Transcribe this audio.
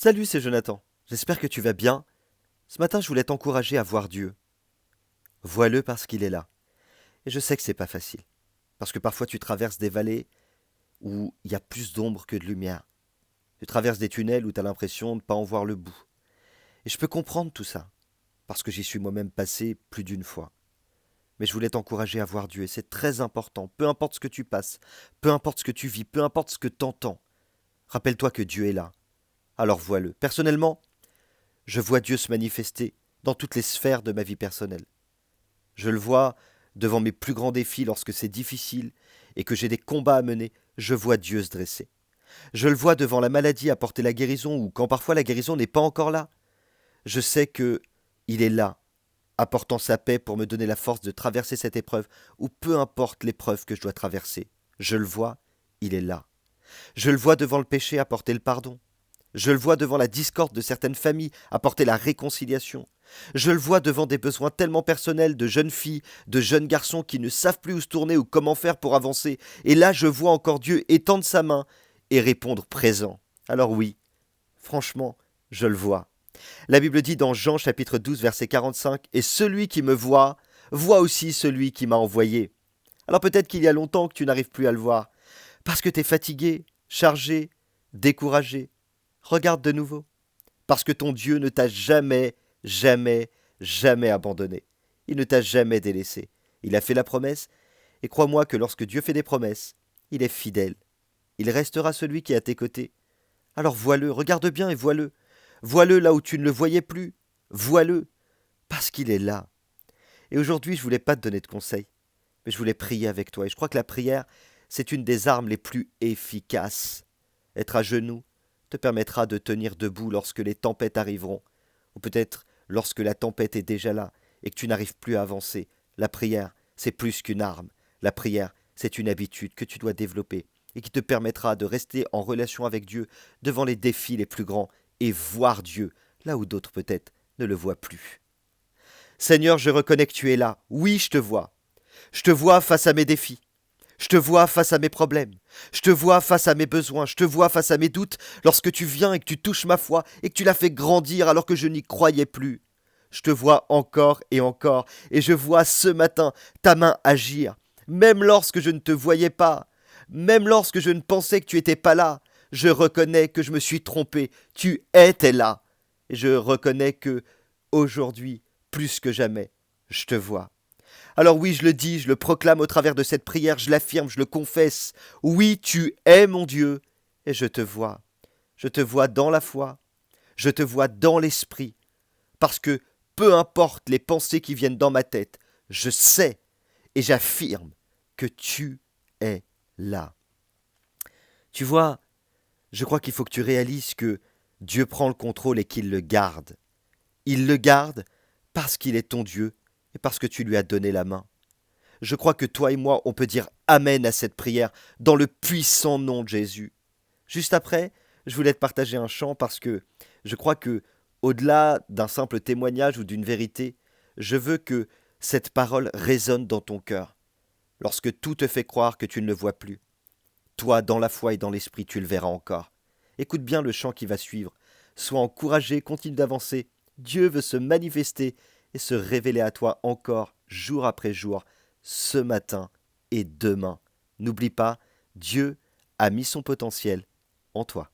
Salut, c'est Jonathan. J'espère que tu vas bien. Ce matin, je voulais t'encourager à voir Dieu. Vois-le parce qu'il est là. Et je sais que c'est pas facile. Parce que parfois tu traverses des vallées où il y a plus d'ombre que de lumière. Tu traverses des tunnels où tu as l'impression de ne pas en voir le bout. Et je peux comprendre tout ça. Parce que j'y suis moi-même passé plus d'une fois. Mais je voulais t'encourager à voir Dieu. Et c'est très important. Peu importe ce que tu passes, peu importe ce que tu vis, peu importe ce que t'entends. Rappelle-toi que Dieu est là. Alors vois-le. Personnellement, je vois Dieu se manifester dans toutes les sphères de ma vie personnelle. Je le vois devant mes plus grands défis lorsque c'est difficile et que j'ai des combats à mener, je vois Dieu se dresser. Je le vois devant la maladie apporter la guérison ou quand parfois la guérison n'est pas encore là. Je sais que il est là, apportant sa paix pour me donner la force de traverser cette épreuve ou peu importe l'épreuve que je dois traverser. Je le vois, il est là. Je le vois devant le péché apporter le pardon. Je le vois devant la discorde de certaines familles apporter la réconciliation. Je le vois devant des besoins tellement personnels de jeunes filles, de jeunes garçons qui ne savent plus où se tourner ou comment faire pour avancer. Et là, je vois encore Dieu étendre sa main et répondre présent. Alors oui, franchement, je le vois. La Bible dit dans Jean chapitre 12 verset 45, « Et celui qui me voit, voit aussi celui qui m'a envoyé. » Alors peut-être qu'il y a longtemps que tu n'arrives plus à le voir, parce que tu es fatigué, chargé, découragé. Regarde de nouveau. Parce que ton Dieu ne t'a jamais, jamais, jamais abandonné. Il ne t'a jamais délaissé. Il a fait la promesse, et crois-moi que lorsque Dieu fait des promesses, il est fidèle. Il restera celui qui est à tes côtés. Alors vois-le, regarde bien et vois-le. Vois-le là où tu ne le voyais plus. Vois-le, parce qu'il est là. Et aujourd'hui, je voulais pas te donner de conseils, mais je voulais prier avec toi. Et je crois que la prière, c'est une des armes les plus efficaces. Être à genoux te permettra de tenir debout lorsque les tempêtes arriveront, ou peut-être lorsque la tempête est déjà là et que tu n'arrives plus à avancer. La prière, c'est plus qu'une arme. La prière, c'est une habitude que tu dois développer et qui te permettra de rester en relation avec Dieu devant les défis les plus grands et voir Dieu là où d'autres peut-être ne le voient plus. Seigneur, je reconnais que tu es là. Oui, je te vois. Je te vois face à mes défis. Je te vois face à mes problèmes. Je te vois face à mes besoins. Je te vois face à mes doutes lorsque tu viens et que tu touches ma foi et que tu la fais grandir alors que je n'y croyais plus. Je te vois encore et encore et je vois ce matin ta main agir. Même lorsque je ne te voyais pas, même lorsque je ne pensais que tu étais pas là, je reconnais que je me suis trompé. Tu étais là. Et je reconnais que aujourd'hui, plus que jamais, je te vois. Alors oui, je le dis, je le proclame au travers de cette prière, je l'affirme, je le confesse. Oui, tu es mon Dieu, et je te vois. Je te vois dans la foi, je te vois dans l'esprit, parce que peu importe les pensées qui viennent dans ma tête, je sais et j'affirme que tu es là. Tu vois, je crois qu'il faut que tu réalises que Dieu prend le contrôle et qu'il le garde. Il le garde parce qu'il est ton Dieu et parce que tu lui as donné la main. Je crois que toi et moi, on peut dire Amen à cette prière dans le puissant nom de Jésus. Juste après, je voulais te partager un chant parce que je crois que, au-delà d'un simple témoignage ou d'une vérité, je veux que cette parole résonne dans ton cœur. Lorsque tout te fait croire que tu ne le vois plus, toi, dans la foi et dans l'esprit, tu le verras encore. Écoute bien le chant qui va suivre. Sois encouragé, continue d'avancer. Dieu veut se manifester et se révéler à toi encore, jour après jour, ce matin et demain. N'oublie pas, Dieu a mis son potentiel en toi.